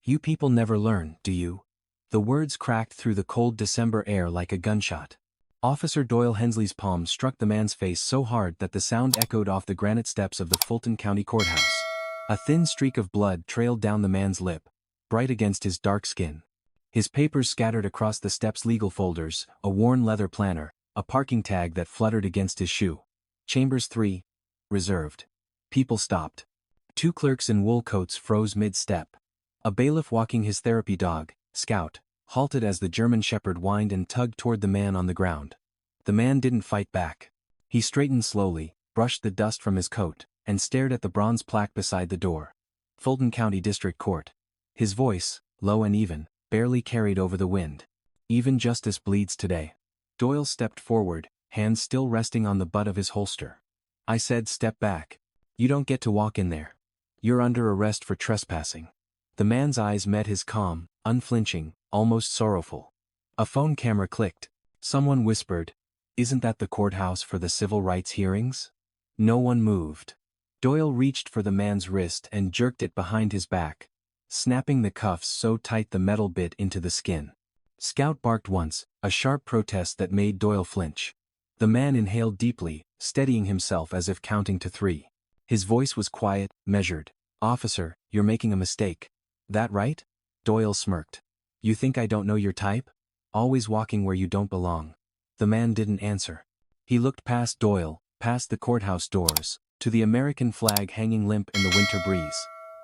You people never learn, do you? The words cracked through the cold December air like a gunshot. Officer Doyle Hensley's palm struck the man's face so hard that the sound echoed off the granite steps of the Fulton County Courthouse. A thin streak of blood trailed down the man's lip, bright against his dark skin. His papers scattered across the steps: legal folders, a worn leather planner, a parking tag that fluttered against his shoe. Chambers 3. Reserved. People stopped. Two clerks in wool coats froze mid-step. A bailiff walking his therapy dog, Scout, halted as the German shepherd whined and tugged toward the man on the ground. The man didn't fight back. He straightened slowly, brushed the dust from his coat, and stared at the bronze plaque beside the door. Fulton County District Court. His voice, low and even, barely carried over the wind. Even justice bleeds today. Doyle stepped forward, hands still resting on the butt of his holster. I said, step back. You don't get to walk in there. You're under arrest for trespassing. The man's eyes met his calm, unflinching, almost sorrowful. A phone camera clicked. Someone whispered, "Isn't that the courthouse for the civil rights hearings?" No one moved. Doyle reached for the man's wrist and jerked it behind his back, snapping the cuffs so tight the metal bit into the skin. Scout barked once, a sharp protest that made Doyle flinch. The man inhaled deeply, steadying himself as if counting to 3. His voice was quiet, measured. "Officer, you're making a mistake. That right?" Doyle smirked. "You think I don't know your type? Always walking where you don't belong." The man didn't answer. He looked past Doyle, past the courthouse doors, to the American flag hanging limp in the winter breeze.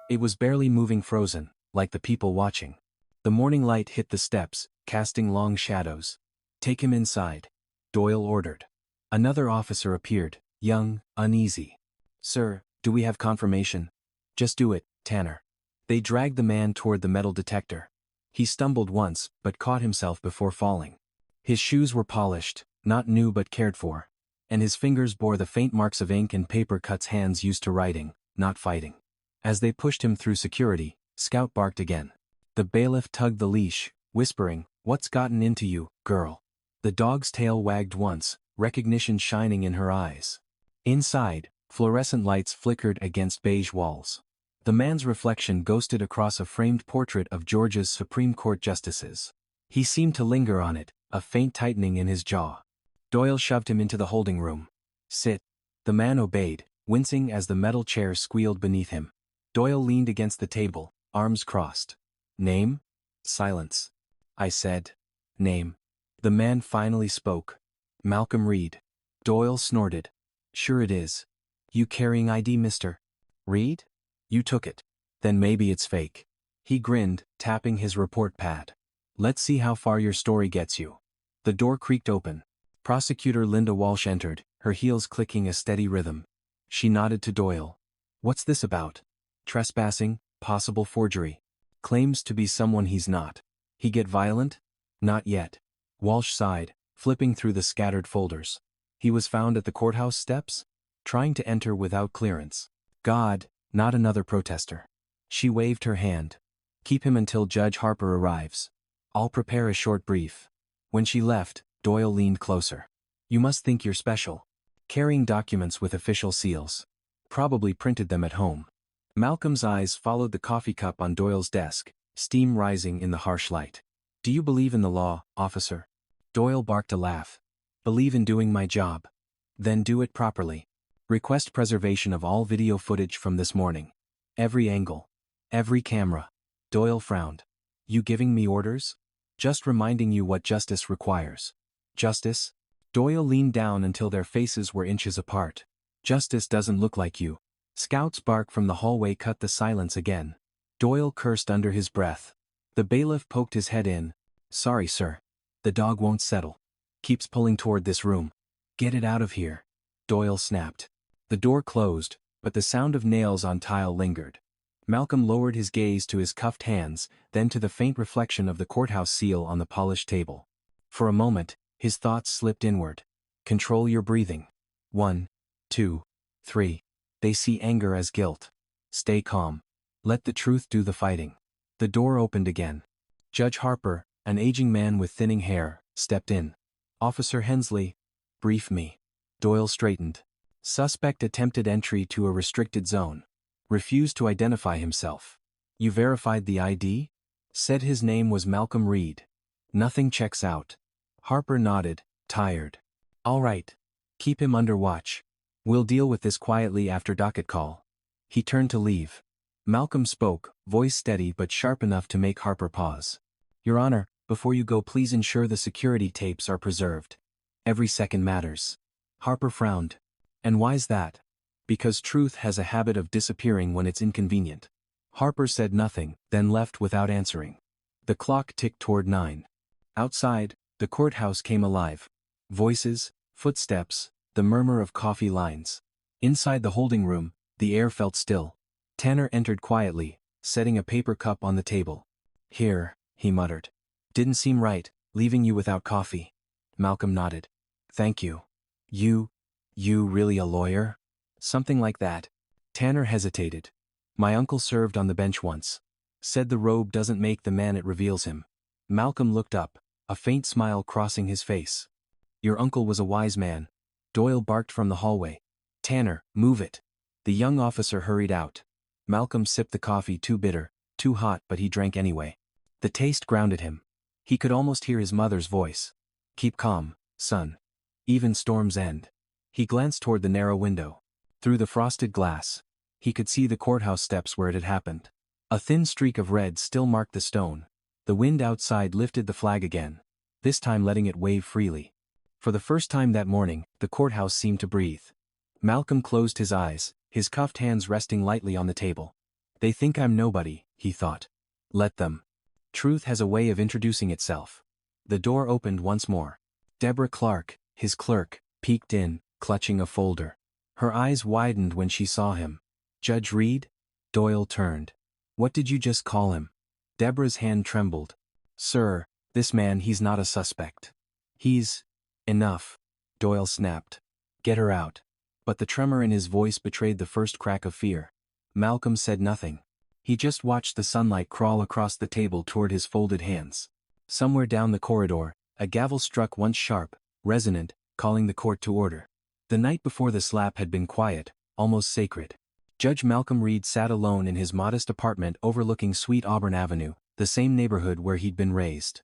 It was barely moving, frozen, like the people watching. The morning light hit the steps, casting long shadows. "Take him inside," Doyle ordered. Another officer appeared, young, uneasy. "Sir, do we have confirmation?" "Just do it, Tanner." They dragged the man toward the metal detector. He stumbled once, but caught himself before falling. His shoes were polished, not new but cared for, and his fingers bore the faint marks of ink and paper cuts hands used to writing, not fighting. As they pushed him through security, Scout barked again. The bailiff tugged the leash, whispering, "What's gotten into you, girl?" The dog's tail wagged once, recognition shining in her eyes. Inside, fluorescent lights flickered against beige walls. The man's reflection ghosted across a framed portrait of Georgia's Supreme Court justices. He seemed to linger on it, a faint tightening in his jaw. Doyle shoved him into the holding room. "Sit." The man obeyed, wincing as the metal chair squealed beneath him. Doyle leaned against the table, arms crossed. "Name?" Silence. "I said, name." The man finally spoke. "Malcolm Reed." Doyle snorted. "Sure it is. You carrying ID, Mr. Reed? You took it. Then maybe it's fake." He grinned, tapping his report pad. "Let's see how far your story gets you." The door creaked open. Prosecutor Linda Walsh entered, her heels clicking a steady rhythm. She nodded to Doyle. "What's this about?" "Trespassing, possible forgery. Claims to be someone he's not." "He get violent?" "Not yet." Walsh sighed, flipping through the scattered folders. "He was found at the courthouse steps? Trying to enter without clearance. God, not another protester." She waved her hand. "Keep him until Judge Harper arrives. I'll prepare a short brief." When she left, Doyle leaned closer. "You must think you're special. Carrying documents with official seals. Probably printed them at home." Malcolm's eyes followed the coffee cup on Doyle's desk, steam rising in the harsh light. "Do you believe in the law, officer?" Doyle barked a laugh. "Believe in doing my job. Then do it properly. Request preservation of all video footage from this morning. Every angle. Every camera." Doyle frowned. "You giving me orders?" "Just reminding you what justice requires." "Justice?" Doyle leaned down until their faces were inches apart. "Justice doesn't look like you." Scout's bark from the hallway cut the silence again. Doyle cursed under his breath. The bailiff poked his head in. "Sorry, sir. The dog won't settle. Keeps pulling toward this room." "Get it out of here," Doyle snapped. The door closed, but the sound of nails on tile lingered. Malcolm lowered his gaze to his cuffed hands, then to the faint reflection of the courthouse seal on the polished table. For a moment, his thoughts slipped inward. "Control your breathing. 1, 2, 3. They see anger as guilt. Stay calm. Let the truth do the fighting." The door opened again. Judge Harper, an aging man with thinning hair, stepped in. "Officer Hensley, brief me." Doyle straightened. Suspect attempted entry to a restricted zone. Refused to identify himself. "You verified the ID?" Said his name was Malcolm Reed. Nothing checks out. Harper nodded, tired. All right. Keep him under watch. We'll deal with this quietly after docket call. He turned to leave. Malcolm spoke, voice steady but sharp enough to make Harper pause. Your Honor, before you go, please ensure the security tapes are preserved. Every second matters. Harper frowned. And why's that? Because truth has a habit of disappearing when it's inconvenient. Harper said nothing, then left without answering. The clock ticked toward 9. Outside, the courthouse came alive. Voices, footsteps, the murmur of coffee lines. Inside the holding room, the air felt still. Tanner entered quietly, setting a paper cup on the table. Here, he muttered. Didn't seem right, leaving you without coffee. Malcolm nodded. Thank you. You really a lawyer? Something like that. Tanner hesitated. My uncle served on the bench once. Said the robe doesn't make the man it reveals him. Malcolm looked up, a faint smile crossing his face. Your uncle was a wise man. Doyle barked from the hallway. Tanner, move it. The young officer hurried out. Malcolm sipped the coffee, too bitter, too hot, but he drank anyway. The taste grounded him. He could almost hear his mother's voice. Keep calm, son. Even storms end. He glanced toward the narrow window. Through the frosted glass, he could see the courthouse steps where it had happened. A thin streak of red still marked the stone. The wind outside lifted the flag again, this time letting it wave freely. For the first time that morning, the courthouse seemed to breathe. Malcolm closed his eyes, his cuffed hands resting lightly on the table. They think I'm nobody, he thought. Let them. Truth has a way of introducing itself. The door opened once more. Deborah Clark, his clerk, peeked in, clutching a folder. Her eyes widened when she saw him. Judge Reed? Doyle turned. What did you just call him? Deborah's hand trembled. Sir, this man, he's not a suspect. He's... Enough. Doyle snapped. Get her out. But the tremor in his voice betrayed the first crack of fear. Malcolm said nothing. He just watched the sunlight crawl across the table toward his folded hands. Somewhere down the corridor, a gavel struck once sharp, resonant, calling the court to order. The night before the slap had been quiet, almost sacred. Judge Malcolm Reed sat alone in his modest apartment overlooking Sweet Auburn Avenue, the same neighborhood where he'd been raised.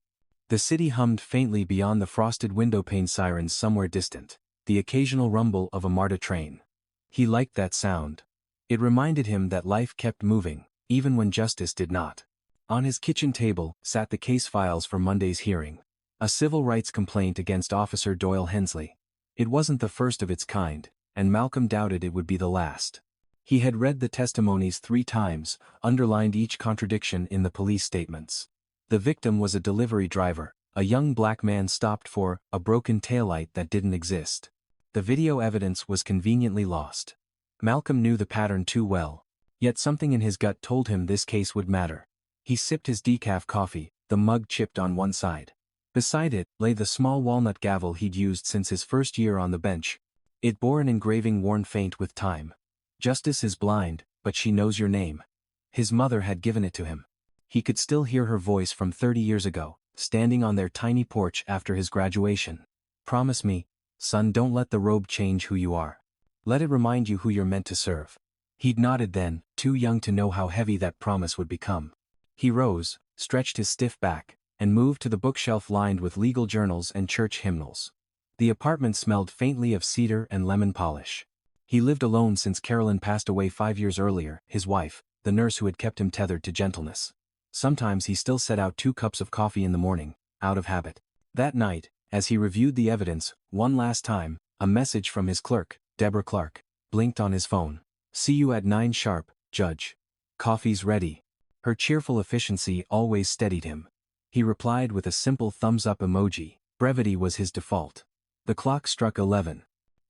The city hummed faintly beyond the frosted windowpane sirens somewhere distant, the occasional rumble of a MARTA train. He liked that sound. It reminded him that life kept moving, even when justice did not. On his kitchen table sat the case files for Monday's hearing. A civil rights complaint against Officer Doyle Hensley. It wasn't the first of its kind, and Malcolm doubted it would be the last. He had read the testimonies 3 times, underlined each contradiction in the police statements. The victim was a delivery driver, a young black man stopped for a broken taillight that didn't exist. The video evidence was conveniently lost. Malcolm knew the pattern too well, yet something in his gut told him this case would matter. He sipped his decaf coffee, the mug chipped on one side. Beside it lay the small walnut gavel he'd used since his first year on the bench. It bore an engraving worn faint with time. Justice is blind, but she knows your name. His mother had given it to him. He could still hear her voice from 30 years ago, standing on their tiny porch after his graduation. Promise me, son, don't let the robe change who you are. Let it remind you who you're meant to serve. He'd nodded then, too young to know how heavy that promise would become. He rose, stretched his stiff back, and moved to the bookshelf lined with legal journals and church hymnals. The apartment smelled faintly of cedar and lemon polish. He lived alone since Carolyn passed away 5 years earlier, his wife, the nurse who had kept him tethered to gentleness. Sometimes he still set out 2 cups of coffee in the morning, out of habit. That night, as he reviewed the evidence, one last time, a message from his clerk, Deborah Clark, blinked on his phone. See you at 9 sharp, Judge. Coffee's ready. Her cheerful efficiency always steadied him. He replied with a simple thumbs-up emoji. Brevity was his default. The clock struck 11.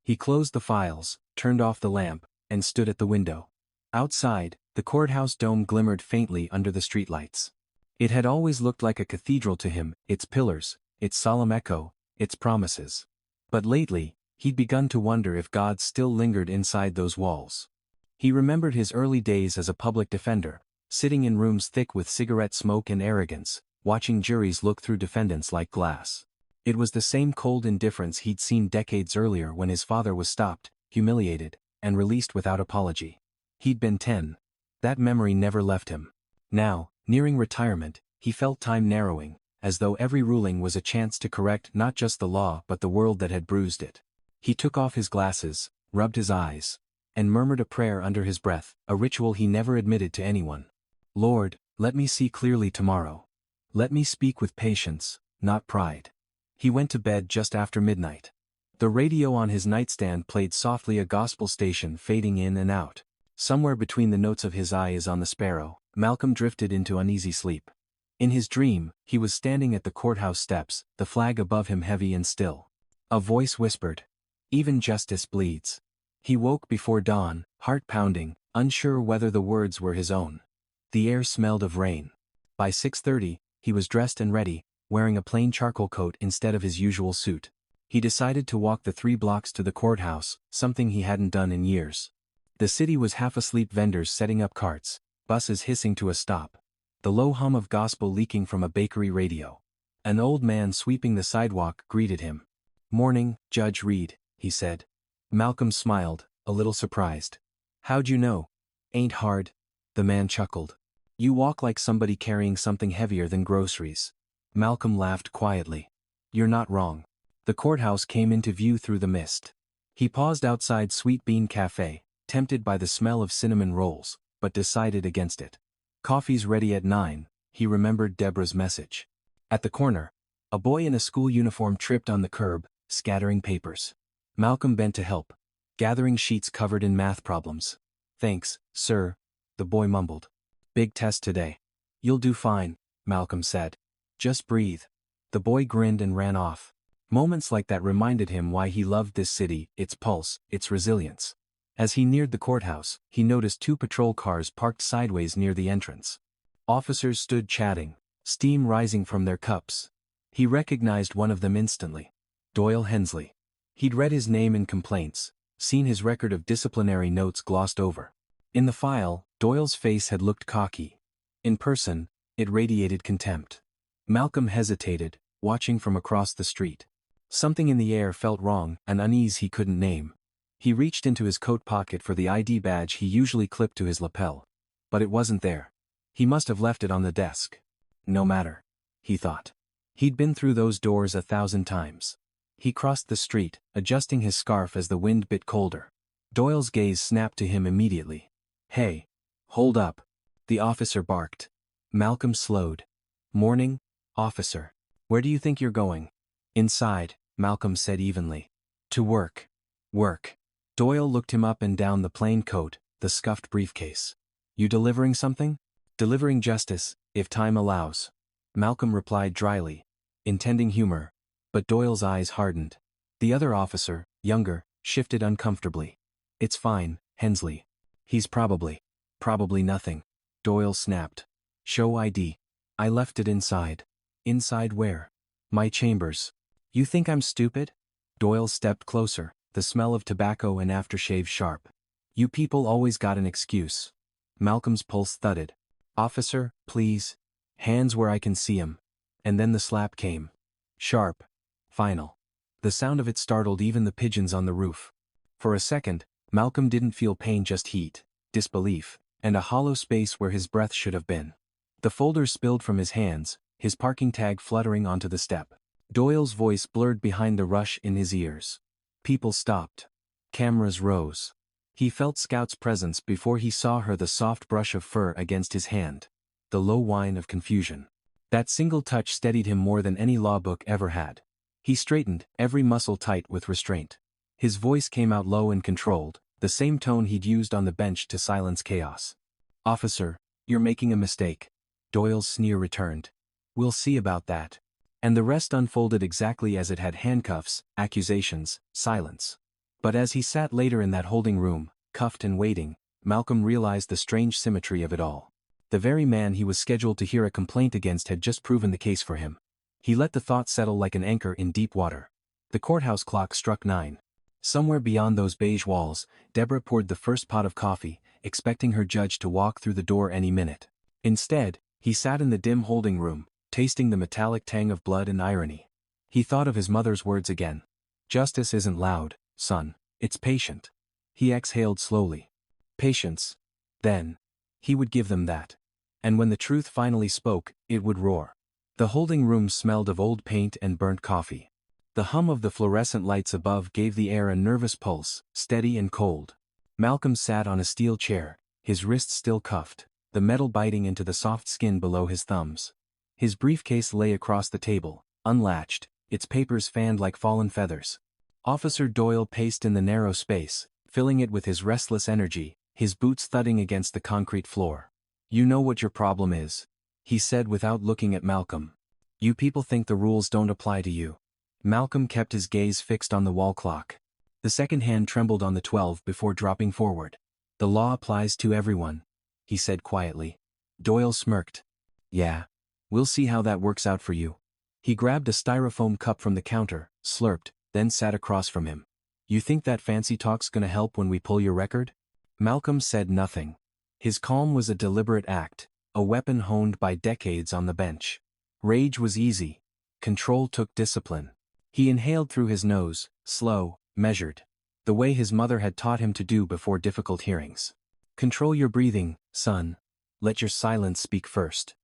He closed the files, turned off the lamp, and stood at the window. Outside, the courthouse dome glimmered faintly under the streetlights. It had always looked like a cathedral to him, its pillars, its solemn echo, its promises. But lately, he'd begun to wonder if God still lingered inside those walls. He remembered his early days as a public defender, sitting in rooms thick with cigarette smoke and arrogance, watching juries look through defendants like glass. It was the same cold indifference he'd seen decades earlier when his father was stopped, humiliated, and released without apology. He'd been 10. That memory never left him. Now, nearing retirement, He felt time narrowing, as though every ruling was a chance to correct not just the law but the world that had bruised it. He took off his glasses, rubbed his eyes, and murmured a prayer under his breath, a ritual he never admitted to anyone. Lord, let me see clearly tomorrow. Let me speak with patience, not pride. He went to bed just after midnight. The radio on his nightstand played softly, a gospel station fading in and out. Somewhere between the notes of "His eye is on the sparrow," Malcolm drifted into uneasy sleep. In his dream, he was standing at the courthouse steps, the flag above him heavy and still. A voice whispered, "Even justice bleeds." He woke before dawn, heart pounding, unsure whether the words were his own. The air smelled of rain. By 6:30, he was dressed and ready, wearing a plain charcoal coat instead of his usual suit. He decided to walk the 3 blocks to the courthouse, something he hadn't done in years. The city was half asleep, vendors setting up carts, buses hissing to a stop, the low hum of gospel leaking from a bakery radio. An old man sweeping the sidewalk greeted him. "Morning, Judge Reed," he said. Malcolm smiled, a little surprised. "How'd you know?" "Ain't hard." The man chuckled. "You walk like somebody carrying something heavier than groceries." Malcolm laughed quietly. "You're not wrong." The courthouse came into view through the mist. He paused outside Sweet Bean Cafe, tempted by the smell of cinnamon rolls, but decided against it. "Coffee's ready at 9, he remembered Deborah's message. At the corner, a boy in a school uniform tripped on the curb, scattering papers. Malcolm bent to help, gathering sheets covered in math problems. "Thanks, sir," the boy mumbled. "Big test today." "You'll do fine," Malcolm said. "Just breathe." The boy grinned and ran off. Moments like that reminded him why he loved this city, its pulse, its resilience. As he neared the courthouse, he noticed 2 patrol cars parked sideways near the entrance. Officers stood chatting, steam rising from their cups. He recognized one of them instantly. Doyle Hensley. He'd read his name in complaints, seen his record of disciplinary notes glossed over. In the file, Doyle's face had looked cocky. In person, it radiated contempt. Malcolm hesitated, watching from across the street. Something in the air felt wrong, an unease he couldn't name. He reached into his coat pocket for the ID badge he usually clipped to his lapel. But it wasn't there. He must have left it on the desk. No matter, he thought. He'd been through those doors 1,000 times. He crossed the street, adjusting his scarf as the wind bit colder. Doyle's gaze snapped to him immediately. "Hey! Hold up!" the officer barked. Malcolm slowed. "Morning, officer. Where do you think you're going?" "Inside," Malcolm said evenly. "To work." "Work." Doyle looked him up and down the plain coat, the scuffed briefcase. "You delivering something?" "Delivering justice, if time allows," Malcolm replied dryly, intending humor, but Doyle's eyes hardened. The other officer, younger, shifted uncomfortably. "It's fine, Hensley. He's probably nothing." Doyle snapped. "Show ID." "I left it inside." "Inside where?" "My chambers." "You think I'm stupid?" Doyle stepped closer, the smell of tobacco and aftershave sharp. "You people always got an excuse." Malcolm's pulse thudded. "Officer, please. Hands where I can see 'em." And then the slap came. Sharp. Final. The sound of it startled even the pigeons on the roof. For a second, Malcolm didn't feel pain, just heat, disbelief, and a hollow space where his breath should have been. The folders spilled from his hands, his parking tag fluttering onto the step. Doyle's voice blurred behind the rush in his ears. People stopped. Cameras rose. He felt Scout's presence before he saw her, the soft brush of fur against his hand. The low whine of confusion. That single touch steadied him more than any law book ever had. He straightened, every muscle tight with restraint. His voice came out low and controlled, the same tone he'd used on the bench to silence chaos. "Officer, you're making a mistake." Doyle's sneer returned. "We'll see about that." And the rest unfolded exactly as it had: handcuffs, accusations, silence. But as he sat later in that holding room, cuffed and waiting, Malcolm realized the strange symmetry of it all. The very man he was scheduled to hear a complaint against had just proven the case for him. He let the thought settle like an anchor in deep water. The courthouse clock struck 9. Somewhere beyond those beige walls, Deborah poured the first pot of coffee, expecting her judge to walk through the door any minute. Instead, he sat in the dim holding room, tasting the metallic tang of blood and irony. He thought of his mother's words again. "Justice isn't loud, son, it's patient." He exhaled slowly. Patience. Then, he would give them that. And when the truth finally spoke, it would roar. The holding room smelled of old paint and burnt coffee. The hum of the fluorescent lights above gave the air a nervous pulse, steady and cold. Malcolm sat on a steel chair, his wrists still cuffed, the metal biting into the soft skin below his thumbs. His briefcase lay across the table, unlatched, its papers fanned like fallen feathers. Officer Doyle paced in the narrow space, filling it with his restless energy, his boots thudding against the concrete floor. "You know what your problem is," he said without looking at Malcolm. "You people think the rules don't apply to you." Malcolm kept his gaze fixed on the wall clock. The second hand trembled on the 12 before dropping forward. "The law applies to everyone," he said quietly. Doyle smirked. "Yeah. We'll see how that works out for you." He grabbed a styrofoam cup from the counter, slurped, then sat across from him. "You think that fancy talk's gonna help when we pull your record?" Malcolm said nothing. His calm was a deliberate act, a weapon honed by decades on the bench. Rage was easy. Control took discipline. He inhaled through his nose, slow, measured. The way his mother had taught him to do before difficult hearings. "Control your breathing, son. Let your silence speak first."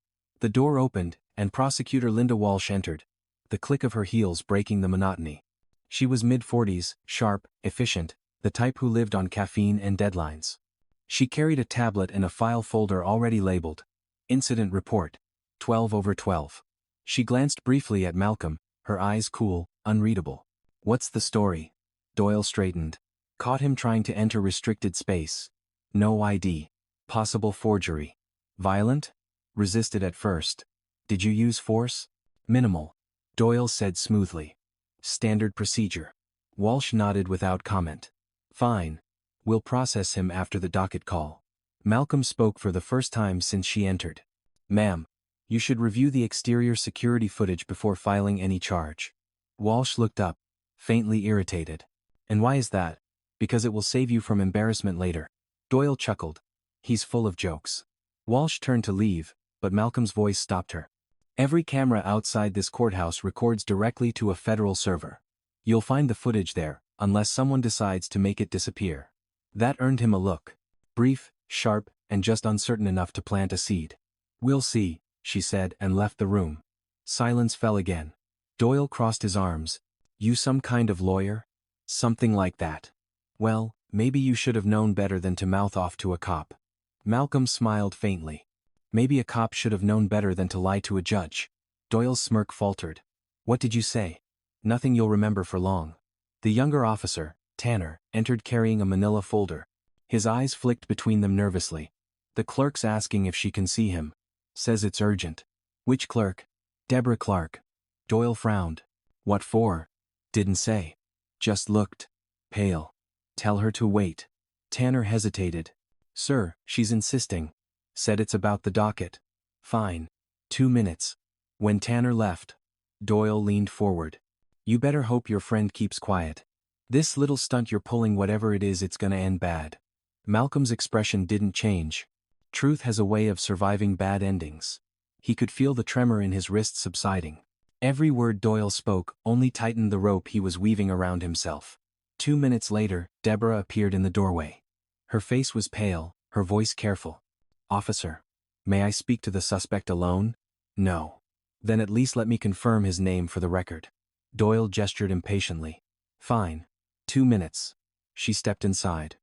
The door opened, and Prosecutor Linda Walsh entered, the click of her heels breaking the monotony. She was mid-40s, sharp, efficient, the type who lived on caffeine and deadlines. She carried a tablet and a file folder already labeled. Incident Report. 12/12. She glanced briefly at Malcolm, her eyes cool, unreadable. "What's the story?" Doyle straightened. Caught him trying to enter restricted space. No ID. Possible forgery. Violent? Resisted at first. Did you use force? Minimal. Doyle said smoothly. Standard procedure. Walsh nodded without comment. Fine. We'll process him after the docket call. Malcolm spoke for the first time since she entered. "Ma'am, you should review the exterior security footage before filing any charge." Walsh looked up, faintly irritated. "And why is that?" "Because it will save you from embarrassment later." Doyle chuckled. He's full of jokes. Walsh turned to leave, but Malcolm's voice stopped her. "Every camera outside this courthouse records directly to a federal server. You'll find the footage there, unless someone decides to make it disappear." That earned him a look. Brief, sharp, and just uncertain enough to plant a seed. "We'll see," she said and left the room. Silence fell again. Doyle crossed his arms. "You some kind of lawyer?" "Something like that." "Well, maybe you should have known better than to mouth off to a cop." Malcolm smiled faintly. "Maybe a cop should have known better than to lie to a judge." Doyle's smirk faltered. "What did you say?" "Nothing you'll remember for long." The younger officer, Tanner, entered carrying a manila folder. His eyes flicked between them nervously. "The clerk's asking if she can see him. Says it's urgent." "Which clerk?" "Deborah Clark." Doyle frowned. "What for?" "Didn't say. Just looked pale." "Tell her to wait." Tanner hesitated. "Sir, she's insisting. Said it's about the docket." "Fine. 2 minutes." When Tanner left, Doyle leaned forward. "You better hope your friend keeps quiet. This little stunt you're pulling, whatever it is, it's gonna end bad." Malcolm's expression didn't change. Truth has a way of surviving bad endings. He could feel the tremor in his wrist subsiding. Every word Doyle spoke only tightened the rope he was weaving around himself. 2 minutes later, Deborah appeared in the doorway. Her face was pale, her voice careful. "Officer, may I speak to the suspect alone?" "No." "Then at least let me confirm his name for the record." Doyle gestured impatiently. "Fine. 2 minutes." She stepped inside.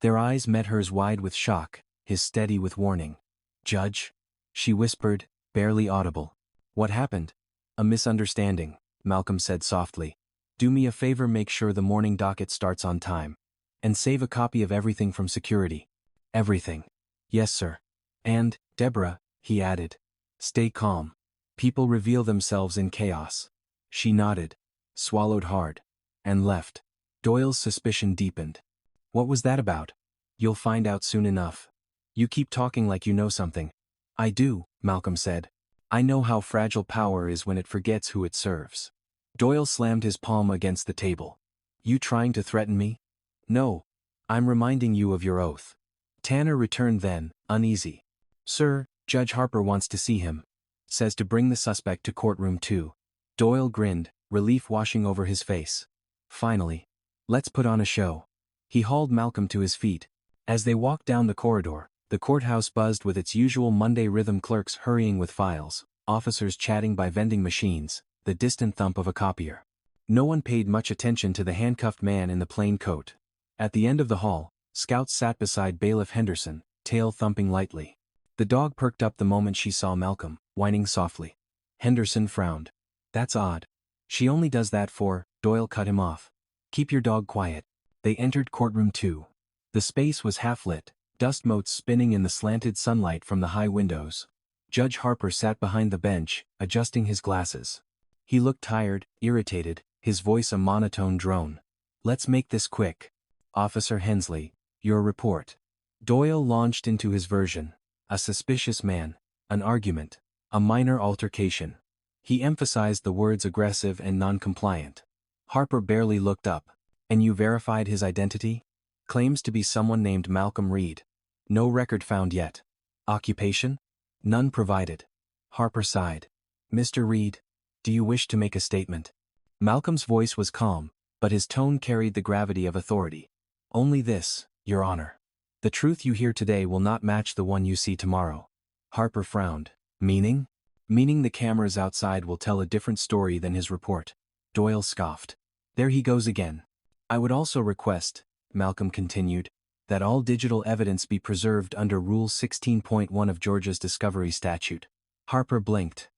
Their eyes met hers, wide with shock, his steady with warning. "Judge?" she whispered, barely audible. "What happened?" "A misunderstanding," Malcolm said softly. "Do me a favor, make sure the morning docket starts on time. And save a copy of everything from security." "Everything." "Yes, sir." "And, Deborah," he added, "stay calm. People reveal themselves in chaos." She nodded, swallowed hard, and left. Doyle's suspicion deepened. "What was that about?" "You'll find out soon enough. You keep talking like you know something." "I do," Malcolm said. "I know how fragile power is when it forgets who it serves." Doyle slammed his palm against the table. "You trying to threaten me?" "No. I'm reminding you of your oath." Tanner returned then, uneasy. "Sir, Judge Harper wants to see him. Says to bring the suspect to courtroom 2. Doyle grinned, relief washing over his face. "Finally. Let's put on a show." He hauled Malcolm to his feet. As they walked down the corridor, The courthouse buzzed with its usual Monday rhythm, clerks hurrying with files, officers chatting by vending machines, the distant thump of a copier. No one paid much attention to the handcuffed man in the plain coat. At the end of the hall, Scout sat beside Bailiff Henderson, tail thumping lightly. The dog perked up the moment she saw Malcolm, whining softly. Henderson frowned. "That's odd. She only does that for," Doyle cut him off. "Keep your dog quiet." They entered Courtroom 2. The space was half-lit, dust motes spinning in the slanted sunlight from the high windows. Judge Harper sat behind the bench, adjusting his glasses. He looked tired, irritated, his voice a monotone drone. "Let's make this quick. Officer Hensley, your report." Doyle launched into his version. A suspicious man. An argument. A minor altercation. He emphasized the words aggressive and non-compliant. Harper barely looked up. "And you verified his identity?" "Claims to be someone named Malcolm Reed. No record found yet." "Occupation?" "None provided." Harper sighed. "Mr. Reed, do you wish to make a statement?" Malcolm's voice was calm, but his tone carried the gravity of authority. "Only this, Your Honor. The truth you hear today will not match the one you see tomorrow." Harper frowned. "Meaning?" "Meaning the cameras outside will tell a different story than his report." Doyle scoffed. "There he goes again." "I would also request," Malcolm continued, "that all digital evidence be preserved under Rule 16.1 of Georgia's Discovery Statute." Harper blinked.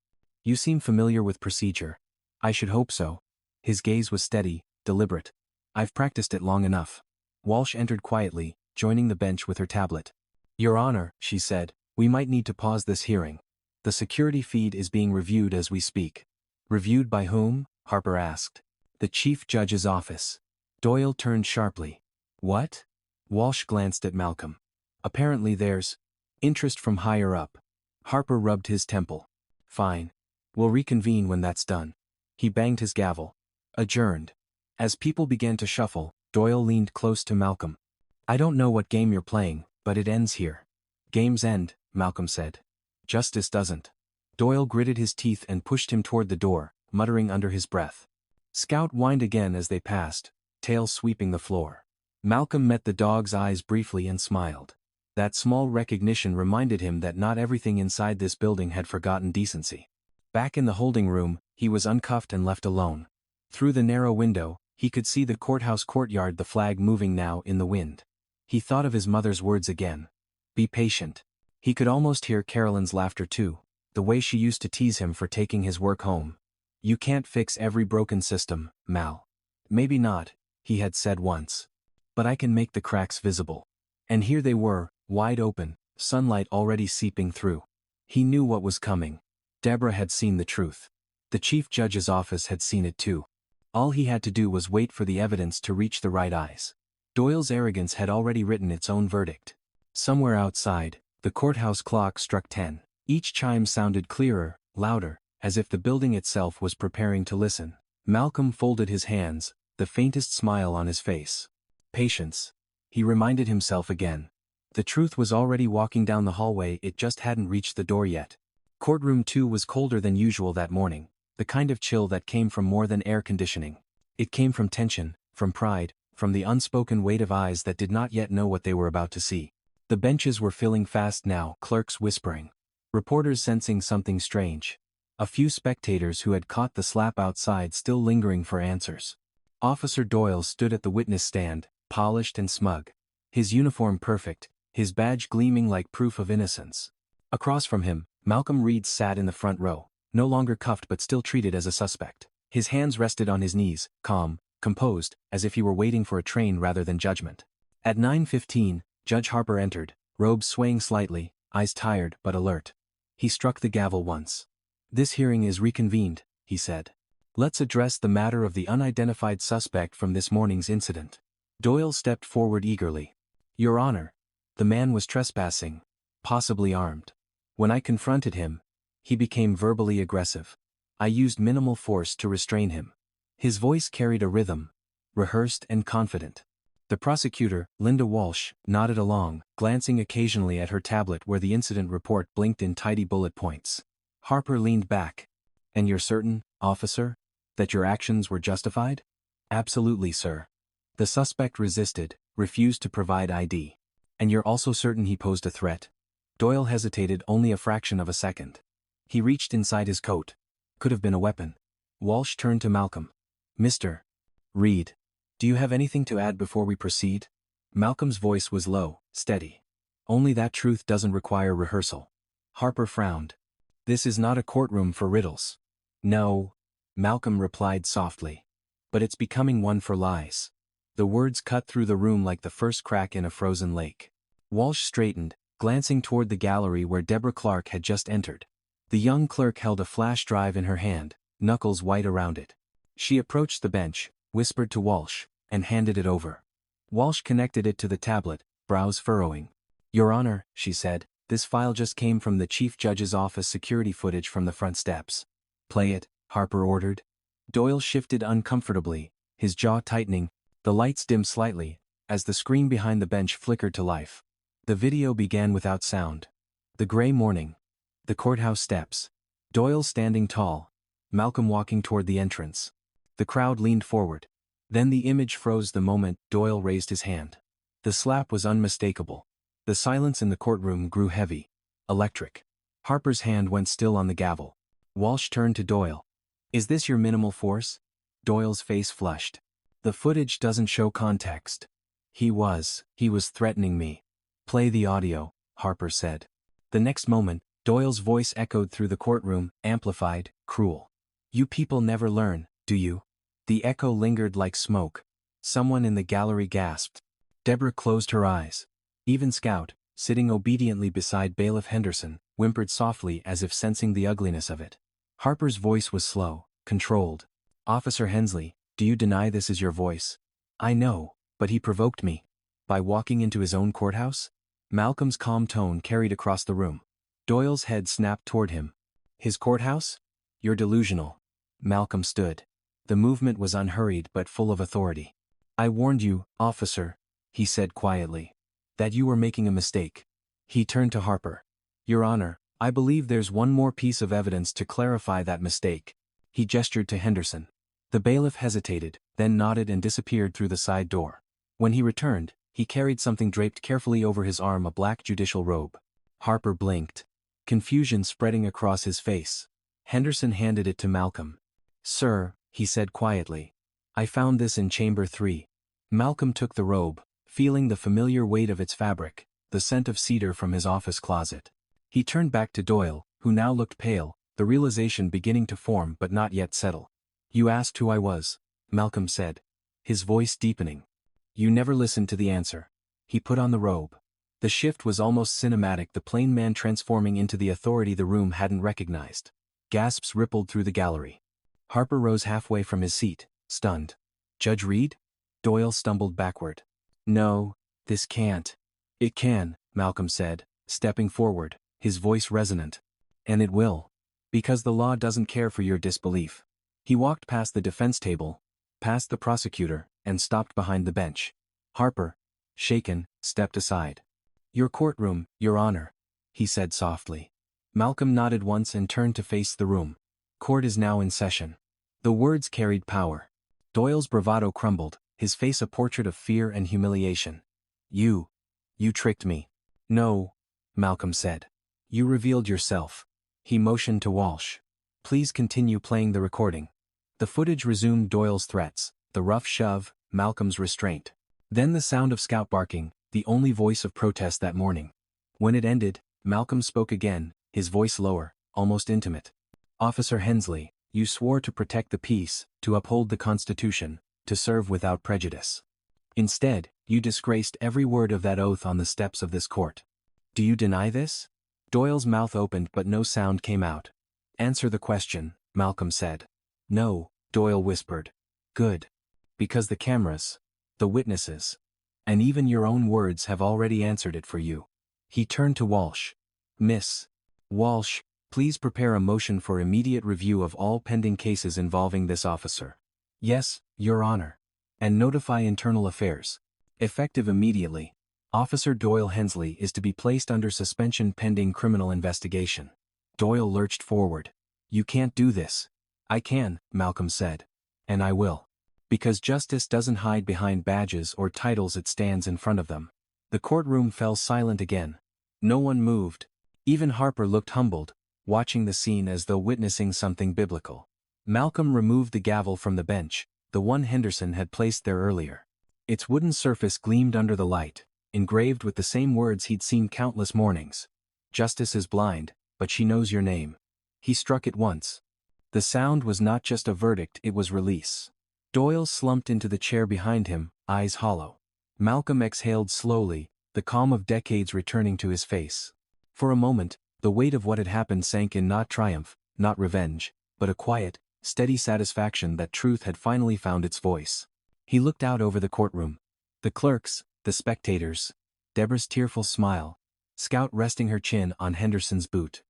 "You seem familiar with procedure." "I should hope so." His gaze was steady, deliberate. "I've practiced it long enough." Walsh entered quietly, joining the bench with her tablet. "Your Honor," she said, "we might need to pause this hearing. The security feed is being reviewed as we speak." "Reviewed by whom?" Harper asked. "The Chief Judge's office." Doyle turned sharply. "What?" Walsh glanced at Malcolm. "Apparently there's interest from higher up." Harper rubbed his temple. "Fine. We'll reconvene when that's done." He banged his gavel. "Adjourned." As people began to shuffle, Doyle leaned close to Malcolm. "I don't know what game you're playing, but it ends here." "Games end," Malcolm said. "Justice doesn't." Doyle gritted his teeth and pushed him toward the door, muttering under his breath. Scout whined again as they passed, tail sweeping the floor. Malcolm met the dog's eyes briefly and smiled. That small recognition reminded him that not everything inside this building had forgotten decency. Back in the holding room, he was uncuffed and left alone. Through the narrow window, he could see the courthouse courtyard, the flag moving now in the wind. He thought of his mother's words again. "Be patient." He could almost hear Carolyn's laughter too, the way she used to tease him for taking his work home. "You can't fix every broken system, Mal." "Maybe not," he had said once. "But I can make the cracks visible." And here they were, wide open, sunlight already seeping through. He knew what was coming. Deborah had seen the truth. The Chief Judge's office had seen it too. All he had to do was wait for the evidence to reach the right eyes. Doyle's arrogance had already written its own verdict. Somewhere outside, the courthouse clock struck 10. Each chime sounded clearer, louder, as if the building itself was preparing to listen. Malcolm folded his hands, the faintest smile on his face. Patience. He reminded himself again. The truth was already walking down the hallway, it just hadn't reached the door yet. Courtroom 2 was colder than usual that morning, the kind of chill that came from more than air conditioning. It came from tension, from pride, from the unspoken weight of eyes that did not yet know what they were about to see. The benches were filling fast now, clerks whispering. Reporters sensing something strange. A few spectators who had caught the slap outside still lingering for answers. Officer Doyle stood at the witness stand, polished and smug. His uniform perfect, his badge gleaming like proof of innocence. Across from him, Malcolm Reed sat in the front row, no longer cuffed but still treated as a suspect. His hands rested on his knees, calm, composed, as if he were waiting for a train rather than judgment. At 9:15, Judge Harper entered, robes swaying slightly, eyes tired but alert. He struck the gavel once. "This hearing is reconvened," he said. "Let's address the matter of the unidentified suspect from this morning's incident." Doyle stepped forward eagerly. "Your Honor, the man was trespassing, possibly armed. When I confronted him, he became verbally aggressive. I used minimal force to restrain him." His voice carried a rhythm, rehearsed and confident. The prosecutor, Linda Walsh, nodded along, glancing occasionally at her tablet where the incident report blinked in tidy bullet points. Harper leaned back. "And you're certain, officer, that your actions were justified?" "Absolutely, sir." The suspect resisted, refused to provide ID. And you're also certain he posed a threat? Doyle hesitated only a fraction of a second. He reached inside his coat. Could have been a weapon. Walsh turned to Malcolm. Mr. Reed, do you have anything to add before we proceed? Malcolm's voice was low, steady. Only that truth doesn't require rehearsal. Harper frowned. This is not a courtroom for riddles. No, Malcolm replied softly. But it's becoming one for lies. The words cut through the room like the first crack in a frozen lake. Walsh straightened, glancing toward the gallery where Deborah Clark had just entered. The young clerk held a flash drive in her hand, knuckles white around it. She approached the bench, whispered to Walsh, and handed it over. Walsh connected it to the tablet, brows furrowing. Your Honor, she said, this file just came from the Chief Judge's office security footage from the front steps. Play it, Harper ordered. Doyle shifted uncomfortably, his jaw tightening. The lights dimmed slightly, as the screen behind the bench flickered to life. The video began without sound. The gray morning. The courthouse steps. Doyle standing tall. Malcolm walking toward the entrance. The crowd leaned forward. Then the image froze the moment Doyle raised his hand. The slap was unmistakable. The silence in the courtroom grew heavy. Electric. Harper's hand went still on the gavel. Walsh turned to Doyle. Is this your minimal force? Doyle's face flushed. The footage doesn't show context. He was threatening me. Play the audio, Harper said. The next moment, Doyle's voice echoed through the courtroom, amplified, cruel. You people never learn, do you? The echo lingered like smoke. Someone in the gallery gasped. Deborah closed her eyes. Even Scout, sitting obediently beside Bailiff Henderson, whimpered softly as if sensing the ugliness of it. Harper's voice was slow, controlled. Officer Hensley, do you deny this is your voice? I know, but he provoked me. By walking into his own courthouse? Malcolm's calm tone carried across the room. Doyle's head snapped toward him. His courthouse? You're delusional. Malcolm stood. The movement was unhurried but full of authority. I warned you, officer, he said quietly, that you were making a mistake. He turned to Harper. Your Honor, I believe there's one more piece of evidence to clarify that mistake. He gestured to Henderson. The bailiff hesitated, then nodded and disappeared through the side door. When he returned, he carried something draped carefully over his arm, a black judicial robe. Harper blinked. Confusion spreading across his face. Henderson handed it to Malcolm. Sir, he said quietly. I found this in Chamber 3. Malcolm took the robe, feeling the familiar weight of its fabric, the scent of cedar from his office closet. He turned back to Doyle, who now looked pale, the realization beginning to form but not yet settle. You asked who I was, Malcolm said, his voice deepening. You never listened to the answer. He put on the robe. The shift was almost cinematic, the plain man transforming into the authority the room hadn't recognized. Gasps rippled through the gallery. Harper rose halfway from his seat, stunned. Judge Reed? Doyle stumbled backward. No, this can't. It can, Malcolm said, stepping forward, his voice resonant. And it will. Because the law doesn't care for your disbelief. He walked past the defense table, past the prosecutor, and stopped behind the bench. Harper, shaken, stepped aside. Your courtroom, Your Honor, he said softly. Malcolm nodded once and turned to face the room. Court is now in session. The words carried power. Doyle's bravado crumbled, his face a portrait of fear and humiliation. You tricked me. No, Malcolm said. You revealed yourself. He motioned to Walsh. Please continue playing the recording. The footage resumed Doyle's threats, the rough shove, Malcolm's restraint. Then the sound of Scout barking, the only voice of protest that morning. When it ended, Malcolm spoke again, his voice lower, almost intimate. Officer Hensley, you swore to protect the peace, to uphold the Constitution, to serve without prejudice. Instead, you disgraced every word of that oath on the steps of this court. Do you deny this? Doyle's mouth opened but no sound came out. Answer the question, Malcolm said. No, Doyle whispered. Good. Because the cameras, the witnesses, and even your own words have already answered it for you. He turned to Walsh. Miss Walsh, please prepare a motion for immediate review of all pending cases involving this officer. Yes, Your Honor. And notify Internal Affairs. Effective immediately. Officer Doyle Hensley is to be placed under suspension pending criminal investigation. Doyle lurched forward. You can't do this. I can, Malcolm said. And I will. Because justice doesn't hide behind badges or titles, it stands in front of them. The courtroom fell silent again. No one moved. Even Harper looked humbled, watching the scene as though witnessing something biblical. Malcolm removed the gavel from the bench, the one Henderson had placed there earlier. Its wooden surface gleamed under the light, engraved with the same words he'd seen countless mornings. "Justice is blind, but she knows your name." He struck it once. The sound was not just a verdict, it was release. Doyle slumped into the chair behind him, eyes hollow. Malcolm exhaled slowly, the calm of decades returning to his face. For a moment, the weight of what had happened sank in, not triumph, not revenge, but a quiet, steady satisfaction that truth had finally found its voice. He looked out over the courtroom. The clerks, the spectators. Deborah's tearful smile. Scout resting her chin on Henderson's boot.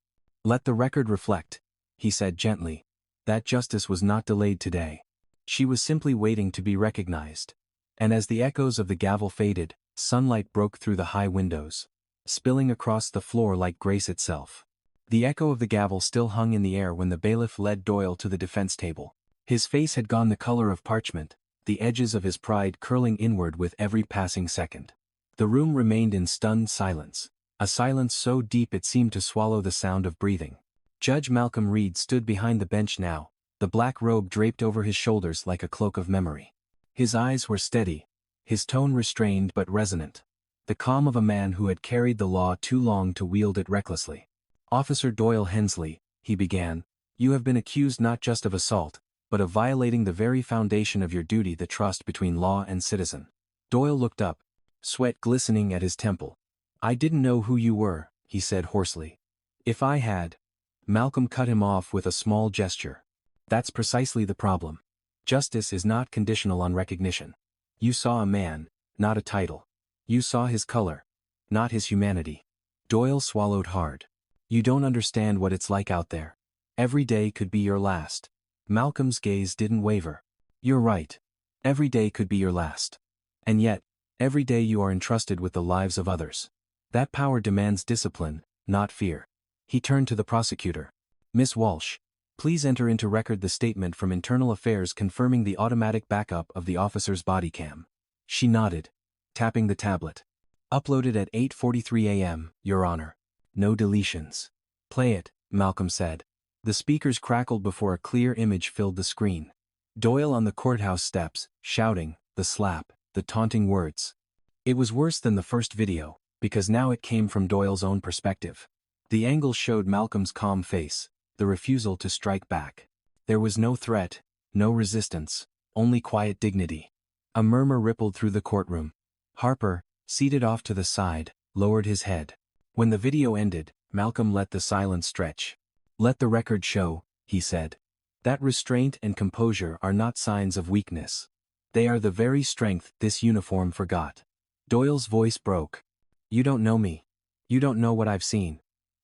"Let the record reflect," he said gently, "that justice was not delayed today. She was simply waiting to be recognized." And as the echoes of the gavel faded, sunlight broke through the high windows, spilling across the floor like grace itself. The echo of the gavel still hung in the air when the bailiff led Doyle to the defense table. His face had gone the color of parchment, the edges of his pride curling inward with every passing second. The room remained in stunned silence, a silence so deep it seemed to swallow the sound of breathing. Judge Malcolm Reed stood behind the bench now, the black robe draped over his shoulders like a cloak of memory. His eyes were steady, his tone restrained but resonant. The calm of a man who had carried the law too long to wield it recklessly. "Officer Doyle Hensley," he began, "you have been accused not just of assault, but of violating the very foundation of your duty, the trust between law and citizen." Doyle looked up, sweat glistening at his temple. "I didn't know who you were," he said hoarsely. "If I had—" Malcolm cut him off with a small gesture. "That's precisely the problem. Justice is not conditional on recognition. You saw a man, not a title. You saw his color, not his humanity." Doyle swallowed hard. "You don't understand what it's like out there. Every day could be your last." Malcolm's gaze didn't waver. "You're right. Every day could be your last. And yet, every day you are entrusted with the lives of others. That power demands discipline, not fear." He turned to the prosecutor. "Miss Walsh, please enter into record the statement from Internal Affairs confirming the automatic backup of the officer's body cam." She nodded, tapping the tablet. "Uploaded at 8:43 a.m., Your Honor. No deletions." "Play it," Malcolm said. The speakers crackled before a clear image filled the screen. Doyle on the courthouse steps, shouting, the slap, the taunting words. It was worse than the first video, because now it came from Doyle's own perspective. The angle showed Malcolm's calm face, the refusal to strike back. There was no threat, no resistance, only quiet dignity. A murmur rippled through the courtroom. Harper, seated off to the side, lowered his head. When the video ended, Malcolm let the silence stretch. "Let the record show," he said, "that restraint and composure are not signs of weakness. They are the very strength this uniform forgot." Doyle's voice broke. "You don't know me. You don't know what I've seen."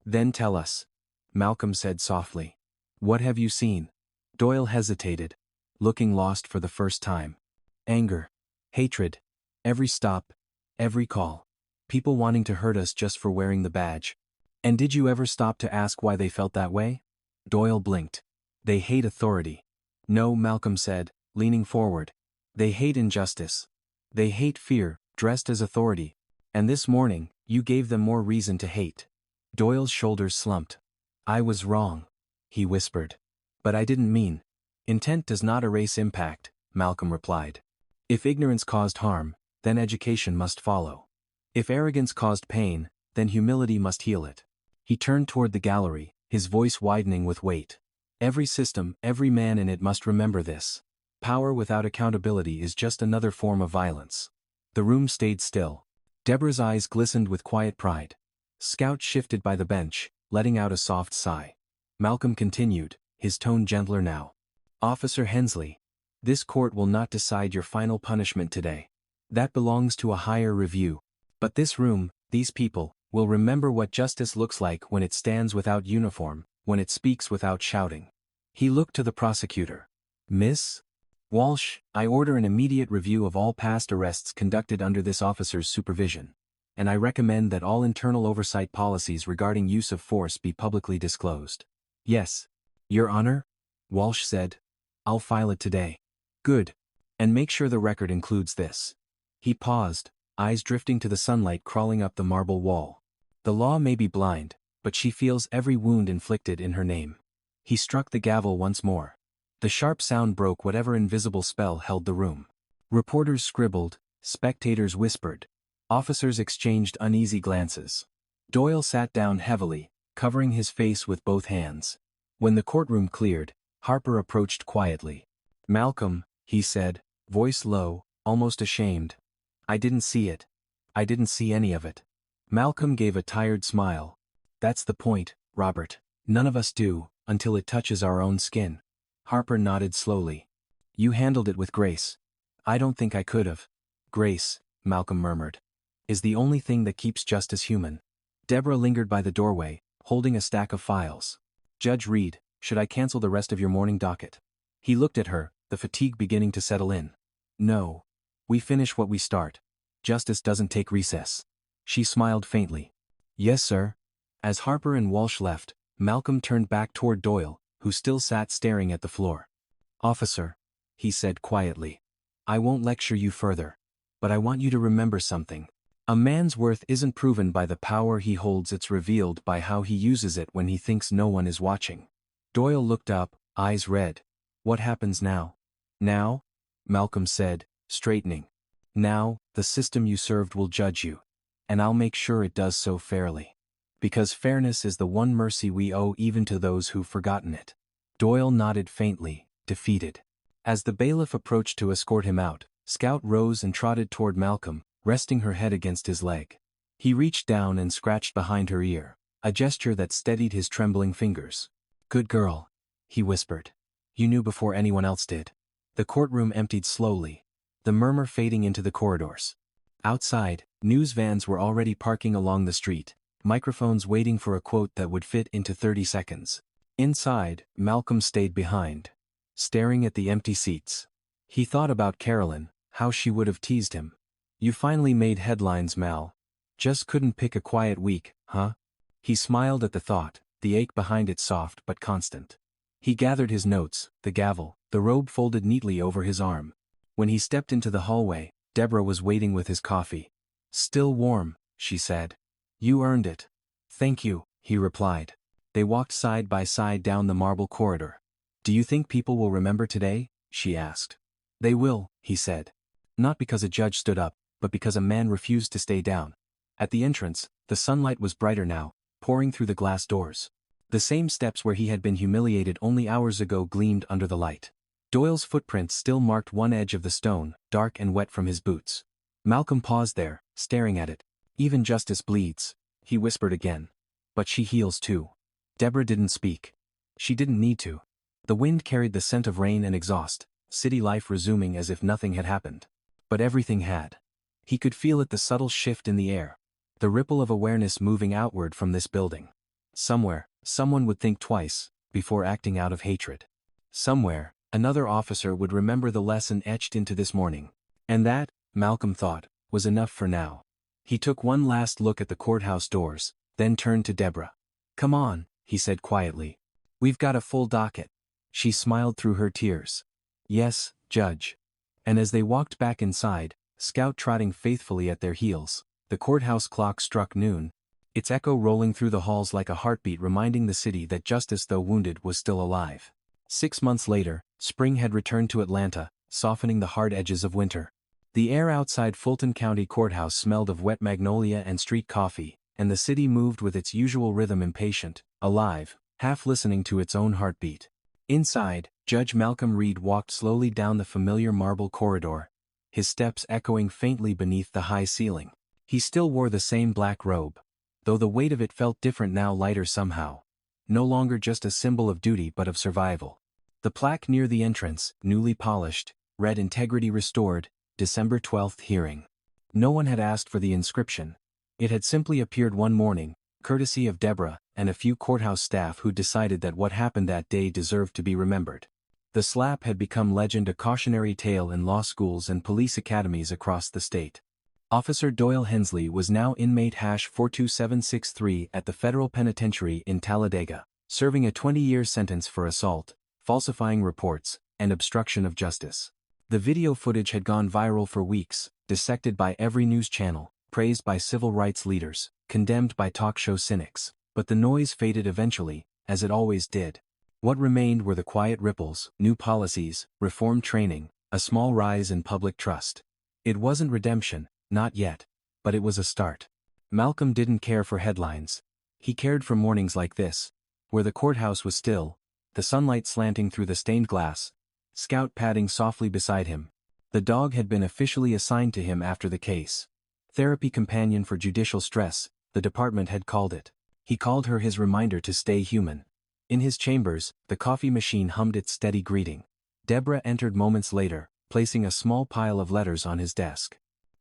"Then tell us," Malcolm said softly. "What have you seen?" Doyle hesitated, looking lost for the first time. "Anger. Hatred. Every stop. Every call. People wanting to hurt us just for wearing the badge." "And did you ever stop to ask why they felt that way?" Doyle blinked. "They hate authority." "No," Malcolm said, leaning forward. "They hate injustice. They hate fear, dressed as authority. And this morning, you gave them more reason to hate." Doyle's shoulders slumped. "I was wrong," he whispered. "But I didn't mean." "Intent does not erase impact," Malcolm replied. "If ignorance caused harm, then education must follow. If arrogance caused pain, then humility must heal it." He turned toward the gallery, his voice widening with weight. "Every system, every man in it must remember this. Power without accountability is just another form of violence." The room stayed still. Deborah's eyes glistened with quiet pride. Scout shifted by the bench, letting out a soft sigh. Malcolm continued, his tone gentler now. "Officer Hensley, this court will not decide your final punishment today. That belongs to a higher review. But this room, these people, will remember what justice looks like when it stands without uniform, when it speaks without shouting." He looked to the prosecutor. "Miss Walsh, I order an immediate review of all past arrests conducted under this officer's supervision. And I recommend that all internal oversight policies regarding use of force be publicly disclosed." "Yes, Your Honor," Walsh said. "I'll file it today." "Good. And make sure the record includes this." He paused, eyes drifting to the sunlight crawling up the marble wall. The law may be blind, but she feels every wound inflicted in her name. He struck the gavel once more. The sharp sound broke whatever invisible spell held the room. Reporters scribbled, spectators whispered. Officers exchanged uneasy glances. Doyle sat down heavily, covering his face with both hands. When the courtroom cleared, Harper approached quietly. "Malcolm," he said, voice low, almost ashamed. "I didn't see it. I didn't see any of it." Malcolm gave a tired smile. "That's the point, Robert. None of us do, until it touches our own skin." Harper nodded slowly. "You handled it with grace." "I don't think I could have." "Grace," Malcolm murmured, "is the only thing that keeps justice human." Deborah lingered by the doorway, holding a stack of files. "Judge Reed, should I cancel the rest of your morning docket?" He looked at her, the fatigue beginning to settle in. "No. We finish what we start. Justice doesn't take recess." She smiled faintly. "Yes, sir." As Harper and Walsh left, Malcolm turned back toward Doyle, who still sat staring at the floor. "Officer," he said quietly, "I won't lecture you further. But I want you to remember something. A man's worth isn't proven by the power he holds, it's revealed by how he uses it when he thinks no one is watching." Doyle looked up, eyes red. "What happens now?" "Now?" Malcolm said, straightening. "Now, the system you served will judge you. And I'll make sure it does so fairly. Because fairness is the one mercy we owe even to those who've forgotten it." Doyle nodded faintly, defeated. As the bailiff approached to escort him out, Scout rose and trotted toward Malcolm, resting her head against his leg. He reached down and scratched behind her ear, a gesture that steadied his trembling fingers. "Good girl," he whispered. "You knew before anyone else did." The courtroom emptied slowly, the murmur fading into the corridors. Outside, news vans were already parking along the street, microphones waiting for a quote that would fit into 30 seconds. Inside, Malcolm stayed behind, staring at the empty seats. He thought about Carolyn, how she would have teased him. "You finally made headlines, Mal. Just couldn't pick a quiet week, huh?" He smiled at the thought, the ache behind it soft but constant. He gathered his notes, the gavel, the robe folded neatly over his arm. When he stepped into the hallway, Deborah was waiting with his coffee. "Still warm," she said. "You earned it." "Thank you," he replied. They walked side by side down the marble corridor. "Do you think people will remember today?" she asked. "They will," he said. "Not because a judge stood up, but because a man refused to stay down." At the entrance, the sunlight was brighter now, pouring through the glass doors. The same steps where he had been humiliated only hours ago gleamed under the light. Doyle's footprints still marked one edge of the stone, dark and wet from his boots. Malcolm paused there, staring at it. "Even justice bleeds," he whispered again. "But she heals too." Deborah didn't speak. She didn't need to. The wind carried the scent of rain and exhaust, city life resuming as if nothing had happened. But everything had. He could feel it, the subtle shift in the air, the ripple of awareness moving outward from this building. Somewhere, someone would think twice, before acting out of hatred. Somewhere, another officer would remember the lesson etched into this morning. And that, Malcolm thought, was enough for now. He took one last look at the courthouse doors, then turned to Deborah. "Come on," he said quietly. "We've got a full docket." She smiled through her tears. "Yes, Judge." And as they walked back inside, Scout trotting faithfully at their heels, the courthouse clock struck noon, its echo rolling through the halls like a heartbeat reminding the city that justice, though wounded, was still alive. 6 months later, spring had returned to Atlanta, softening the hard edges of winter. The air outside Fulton County Courthouse smelled of wet magnolia and street coffee, and the city moved with its usual rhythm, impatient, alive, half listening to its own heartbeat. Inside, Judge Malcolm Reed walked slowly down the familiar marble corridor, his steps echoing faintly beneath the high ceiling. He still wore the same black robe, though the weight of it felt different now, lighter somehow. No longer just a symbol of duty but of survival. The plaque near the entrance, newly polished, read "Integrity Restored, December 12th Hearing." No one had asked for the inscription. It had simply appeared one morning, courtesy of Deborah and a few courthouse staff who decided that what happened that day deserved to be remembered. The slap had become legend, a cautionary tale in law schools and police academies across the state. Officer Doyle Hensley was now inmate #42763 at the federal penitentiary in Talladega, serving a 20-year sentence for assault, falsifying reports, and obstruction of justice. The video footage had gone viral for weeks, dissected by every news channel, praised by civil rights leaders, condemned by talk show cynics, but the noise faded eventually, as it always did. What remained were the quiet ripples, new policies, reform training, a small rise in public trust. It wasn't redemption, not yet, but it was a start. Malcolm didn't care for headlines. He cared for mornings like this, where the courthouse was still, the sunlight slanting through the stained glass, Scout padding softly beside him. The dog had been officially assigned to him after the case. Therapy companion for judicial stress, the department had called it. He called her his reminder to stay human. In his chambers, the coffee machine hummed its steady greeting. Deborah entered moments later, placing a small pile of letters on his desk.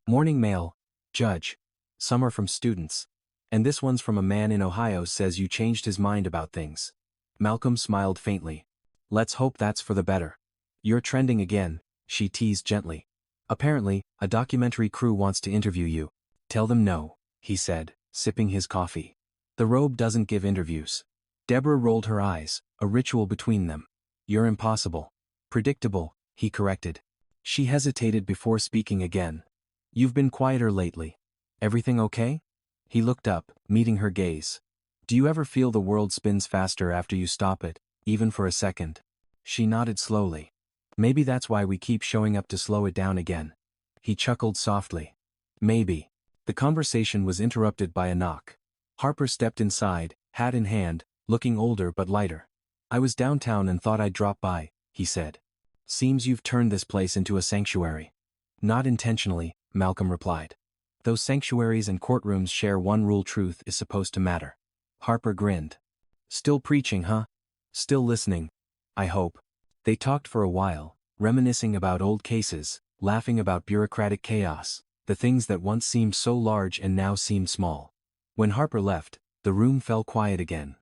Morning mail, Judge. Some are from students. And this one's from a man in Ohio says you changed his mind about things. Malcolm smiled faintly. Let's hope that's for the better. You're trending again, she teased gently. Apparently, a documentary crew wants to interview you. Tell them no, he said, sipping his coffee. The robe doesn't give interviews. Deborah rolled her eyes, a ritual between them. You're impossible. Predictable, he corrected. She hesitated before speaking again. You've been quieter lately. Everything okay? He looked up, meeting her gaze. Do you ever feel the world spins faster after you stop it, even for a second? She nodded slowly. Maybe that's why we keep showing up to slow it down again. He chuckled softly. Maybe. The conversation was interrupted by a knock. Harper stepped inside, hat in hand, looking older but lighter. I was downtown and thought I'd drop by, he said. Seems you've turned this place into a sanctuary. Not intentionally, Malcolm replied. Those sanctuaries and courtrooms share one rule: truth is supposed to matter. Harper grinned. Still preaching, huh? Still listening. I hope. They talked for a while, reminiscing about old cases, laughing about bureaucratic chaos, the things that once seemed so large and now seemed small. When Harper left, the room fell quiet again.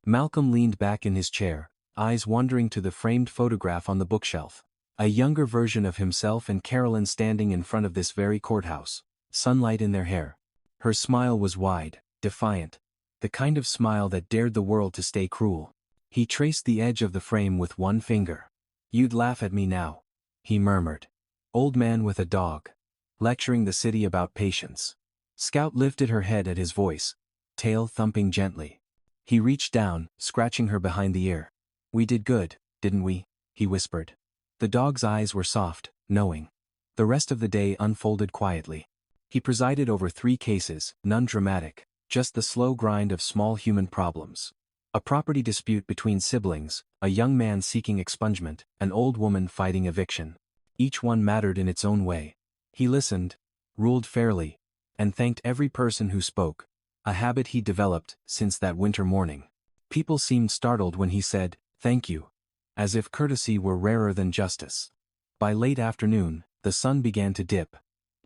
Malcolm leaned back in his chair, eyes wandering to the framed photograph on the bookshelf. A younger version of himself and Carolyn standing in front of this very courthouse, sunlight in their hair. Her smile was wide, defiant, the kind of smile that dared the world to stay cruel. He traced the edge of the frame with one finger. You'd laugh at me now, he murmured. Old man with a dog. Lecturing the city about patience. Scout lifted her head at his voice, tail thumping gently. He reached down, scratching her behind the ear. We did good, didn't we? He whispered. The dog's eyes were soft, knowing. The rest of the day unfolded quietly. He presided over 3 cases, none dramatic, just the slow grind of small human problems. A property dispute between siblings, a young man seeking expungement, an old woman fighting eviction. Each one mattered in its own way. He listened, ruled fairly, and thanked every person who spoke, a habit he developed since that winter morning. People seemed startled when he said, "Thank you," as if courtesy were rarer than justice. By late afternoon, the sun began to dip.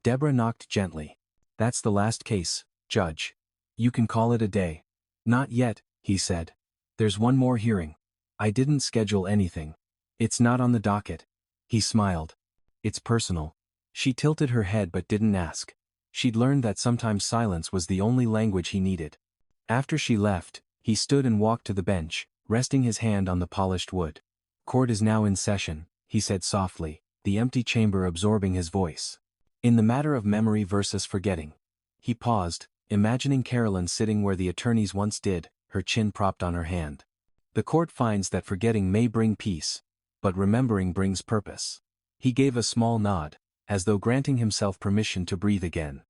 Deborah knocked gently. That's the last case, Judge. You can call it a day. Not yet, he said. There's one more hearing. I didn't schedule anything. It's not on the docket. He smiled. It's personal. She tilted her head but didn't ask. She'd learned that sometimes silence was the only language he needed. After she left, he stood and walked to the bench, resting his hand on the polished wood. Court is now in session, he said softly, the empty chamber absorbing his voice. In the matter of memory versus forgetting. He paused, imagining Carolyn sitting where the attorneys once did, her chin propped on her hand. The court finds that forgetting may bring peace, but remembering brings purpose. He gave a small nod, as though granting himself permission to breathe again.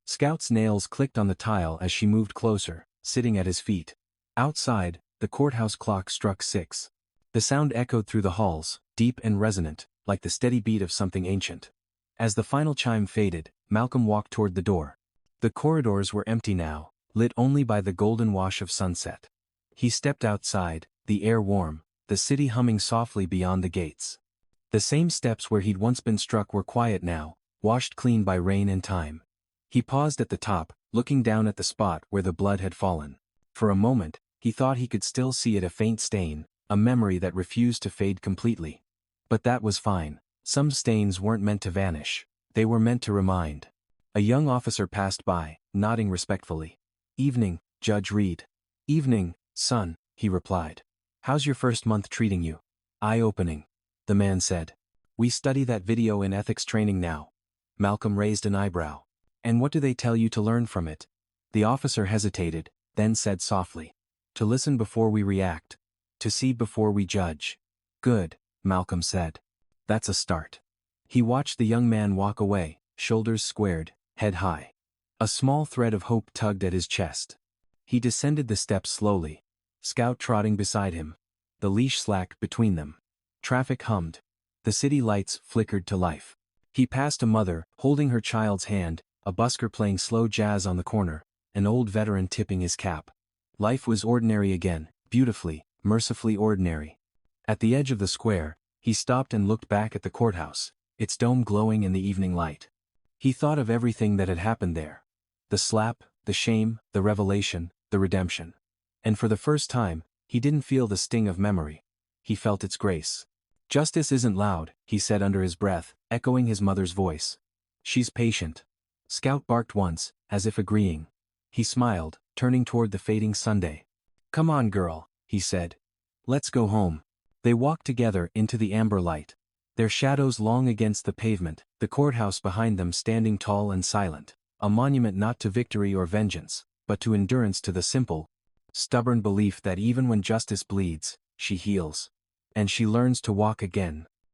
Scout's nails clicked on the tile as she moved closer, sitting at his feet. Outside, the courthouse clock struck 6. The sound echoed through the halls, deep and resonant, like the steady beat of something ancient. As the final chime faded, Malcolm walked toward the door. The corridors were empty now, lit only by the golden wash of sunset. He stepped outside, the air warm, the city humming softly beyond the gates. The same steps where he'd once been struck were quiet now, washed clean by rain and time. He paused at the top, looking down at the spot where the blood had fallen. For a moment, he thought he could still see it, a faint stain, a memory that refused to fade completely. But that was fine. Some stains weren't meant to vanish. They were meant to remind. A young officer passed by, nodding respectfully. Evening, Judge Reed. Evening, son, he replied. How's your first month treating you? Eye-opening, the man said. We study that video in ethics training now. Malcolm raised an eyebrow. And what do they tell you to learn from it? The officer hesitated, then said softly. To listen before we react. To see before we judge. Good, Malcolm said. That's a start. He watched the young man walk away, shoulders squared, head high. A small thread of hope tugged at his chest. He descended the steps slowly. Scout trotting beside him. The leash slack between them. Traffic hummed. The city lights flickered to life. He passed a mother, holding her child's hand, a busker playing slow jazz on the corner, an old veteran tipping his cap. Life was ordinary again, beautifully, mercifully ordinary. At the edge of the square, he stopped and looked back at the courthouse, its dome glowing in the evening light. He thought of everything that had happened there. The slap, the shame, the revelation, the redemption. And for the first time, he didn't feel the sting of memory. He felt its grace. Justice isn't loud, he said under his breath, echoing his mother's voice. She's patient. Scout barked once, as if agreeing. He smiled, turning toward the fading Sunday. Come on, girl, he said. Let's go home. They walked together into the amber light. Their shadows long against the pavement, the courthouse behind them standing tall and silent. A monument not to victory or vengeance, but to endurance, to the simple, stubborn belief that even when justice bleeds, she heals. And she learns to walk again.